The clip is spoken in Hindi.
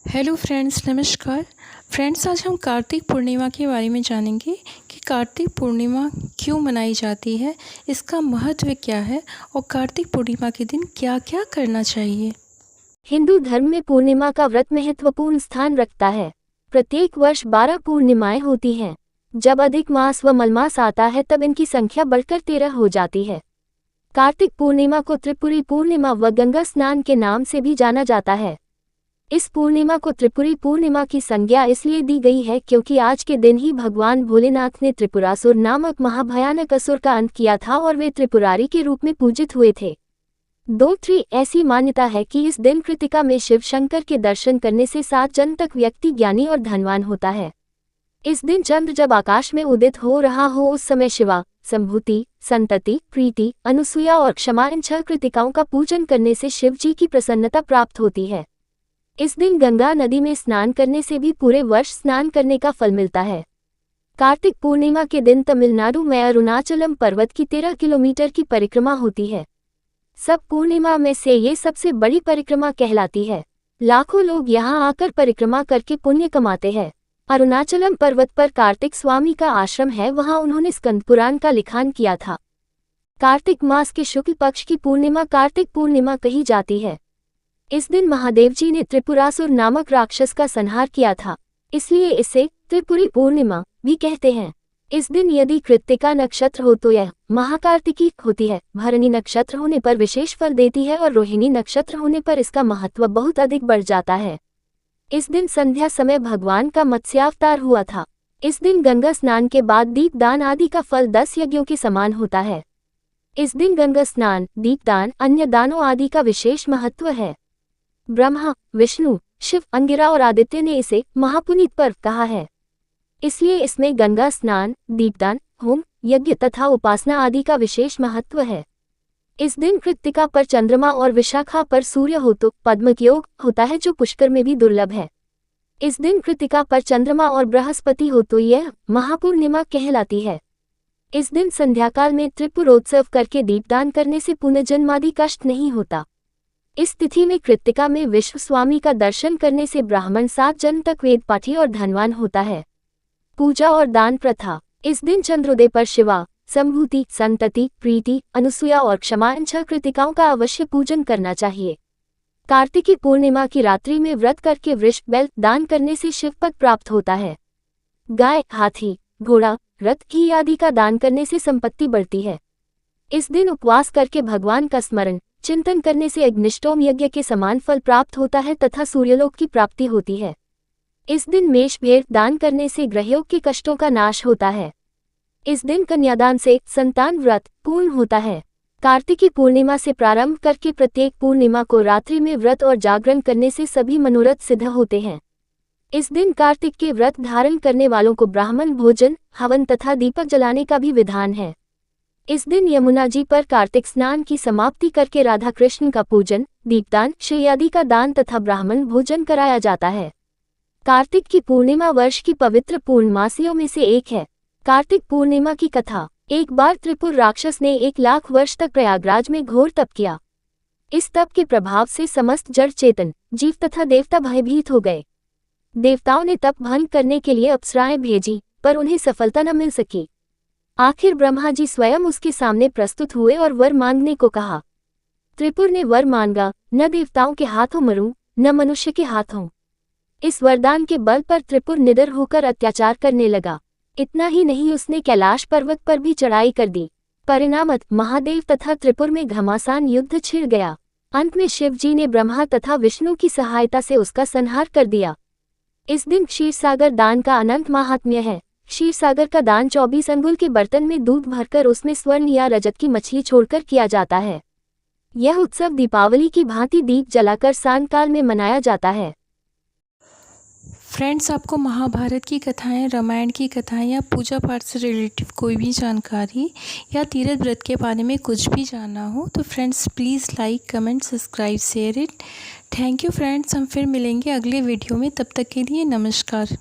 हेलो फ्रेंड्स, नमस्कार। फ्रेंड्स, आज हम कार्तिक पूर्णिमा के बारे में जानेंगे कि कार्तिक पूर्णिमा क्यों मनाई जाती है, इसका महत्व क्या है और कार्तिक पूर्णिमा के दिन क्या क्या करना चाहिए। हिंदू धर्म में पूर्णिमा का व्रत महत्वपूर्ण स्थान रखता है। प्रत्येक वर्ष 12 पूर्णिमाएं होती हैं। जब अधिक मास व मलमास आता है तब इनकी संख्या बढ़कर 13 हो जाती है। कार्तिक पूर्णिमा को त्रिपुरी पूर्णिमा व गंगा स्नान के नाम से भी जाना जाता है। इस पूर्णिमा को त्रिपुरी पूर्णिमा की संज्ञा इसलिए दी गई है क्योंकि आज के दिन ही भगवान भोलेनाथ ने त्रिपुरासुर नामक महाभयानक असुर का अंत किया था और वे त्रिपुरारी के रूप में पूजित हुए थे। ऐसी मान्यता है कि इस दिन कृतिका में शिव शंकर के दर्शन करने से 7 जन्म तक व्यक्ति ज्ञानी और धनवान होता है। इस दिन चंद्र जब आकाश में उदित हो रहा हो उस समय शिवा, संभूति, संतति, प्रीति, अनुसुया और क्षमा इन 6 कृतिकाओं का पूजन करने से शिव जी की प्रसन्नता प्राप्त होती है। इस दिन गंगा नदी में स्नान करने से भी पूरे वर्ष स्नान करने का फल मिलता है। कार्तिक पूर्णिमा के दिन तमिलनाडु में अरुणाचलम पर्वत की 13 किलोमीटर की परिक्रमा होती है। सब पूर्णिमा में से ये सबसे बड़ी परिक्रमा कहलाती है। लाखों लोग यहाँ आकर परिक्रमा करके पुण्य कमाते हैं। अरुणाचलम पर्वत पर कार्तिक स्वामी का आश्रम है, वहाँ उन्होंने स्कंद पुराण का लिखान किया था। कार्तिक मास के शुक्ल पक्ष की पूर्णिमा कार्तिक पूर्णिमा कही जाती है। इस दिन महादेव जी ने त्रिपुरासुर नामक राक्षस का संहार किया था, इसलिए इसे त्रिपुरी पूर्णिमा भी कहते हैं। इस दिन यदि कृत्तिका नक्षत्र हो तो यह महाकार्तिकी होती है। भरणी नक्षत्र होने पर विशेष फल देती है और रोहिणी नक्षत्र होने पर इसका महत्व बहुत अधिक बढ़ जाता है। इस दिन संध्या समय भगवान का मत्स्यावतार हुआ था। इस दिन गंगा स्नान के बाद दीपदान आदि का फल 10 यज्ञों के समान होता है। इस दिन गंगा स्नान, दीपदान, अन्य दानों आदि का विशेष महत्व है। ब्रह्मा, विष्णु, शिव, अंगिरा और आदित्य ने इसे महापुनीत पर्व कहा है, इसलिए इसमें गंगा स्नान, दीपदान, होम, यज्ञ तथा उपासना आदि का विशेष महत्व है। इस दिन कृत्तिका पर चंद्रमा और विशाखा पर सूर्य हो तो पद्मक योग होता है, जो पुष्कर में भी दुर्लभ है। इस दिन कृत्तिका पर चंद्रमा और बृहस्पति हो तो यह महापूर्णिमा कहलाती है। इस दिन संध्याकाल में त्रिपुरोत्सव करके दीपदान करने से पुनर्जन्मादि कष्ट नहीं होता। इस तिथि में कृत्तिका में विश्व स्वामी का दर्शन करने से ब्राह्मण 7 जन्म तक वेद पाठी और धनवान होता है। पूजा और दान प्रथा। इस दिन चंद्रोदय पर शिवा, संभूति, संतति, प्रीति, अनुसुया और क्षमा इन 6 कृतिकाओं का अवश्य पूजन करना चाहिए। कार्तिकी पूर्णिमा की रात्रि में व्रत करके वृष बैल दान करने से शिवपद प्राप्त होता है। गाय, हाथी, घोड़ा, रथ, घी आदि का दान करने से संपत्ति बढ़ती है। इस दिन उपवास करके भगवान का स्मरण चिंतन करने से अग्निष्टोम यज्ञ के समान फल प्राप्त होता है तथा सूर्यलोक की प्राप्ति होती है। इस दिन मेष भेड़ दान करने से ग्रहयोग के कष्टों का नाश होता है। इस दिन कन्यादान से संतान व्रत पूर्ण होता है। कार्तिकी पूर्णिमा से प्रारंभ करके प्रत्येक पूर्णिमा को रात्रि में व्रत और जागरण करने से सभी मनोरथ सिद्ध होते हैं। इस दिन कार्तिक के व्रत धारण करने वालों को ब्राह्मण भोजन, हवन तथा दीपक जलाने का भी विधान है। इस दिन यमुना जी पर कार्तिक स्नान की समाप्ति करके राधा कृष्ण का पूजन, दीपदान, श्री आदि का दान तथा ब्राह्मण भोजन कराया जाता है। कार्तिक की पूर्णिमा वर्ष की पवित्र पूर्णमासियों में से एक है। कार्तिक पूर्णिमा की कथा। एक बार त्रिपुर राक्षस ने 1 लाख वर्ष तक प्रयागराज में घोर तप किया। इस तप के प्रभाव से समस्त जड़ चेतन, जीव तथा देवता भयभीत हो गए। देवताओं ने तप भंग करने के लिए अप्सराएं भेजी, पर उन्हें सफलता न मिल सकी। आखिर ब्रह्मा जी स्वयं उसके सामने प्रस्तुत हुए और वर मांगने को कहा। त्रिपुर ने वर मांगा, न देवताओं के हाथों मरूं, न मनुष्य के हाथों। इस वरदान के बल पर त्रिपुर निडर होकर अत्याचार करने लगा। इतना ही नहीं, उसने कैलाश पर्वत पर भी चढ़ाई कर दी। परिणामतः महादेव तथा त्रिपुर में घमासान युद्ध छिड़ गया। अंत में शिव जी ने ब्रह्मा तथा विष्णु की सहायता से उसका संहार कर दिया। इस दिन क्षीरसागर दान का अनंत महात्म्य है। क्षीरसागर का दान 24 अंगुल के बर्तन में दूध भरकर उसमें स्वर्ण या रजत की मछली छोड़कर किया जाता है। यह उत्सव दीपावली की भांति दीप जलाकर सांयकाल में मनाया जाता है। फ्रेंड्स, आपको महाभारत की कथाएं, रामायण की कथाएं या पूजा पाठ से रिलेटिव कोई भी जानकारी या तीर्थ व्रत के बारे में कुछ भी जानना हो तो friends please like, comment, subscribe, share it. Thank you friends. हम फिर मिलेंगे अगले वीडियो में। तब तक के लिए नमस्कार।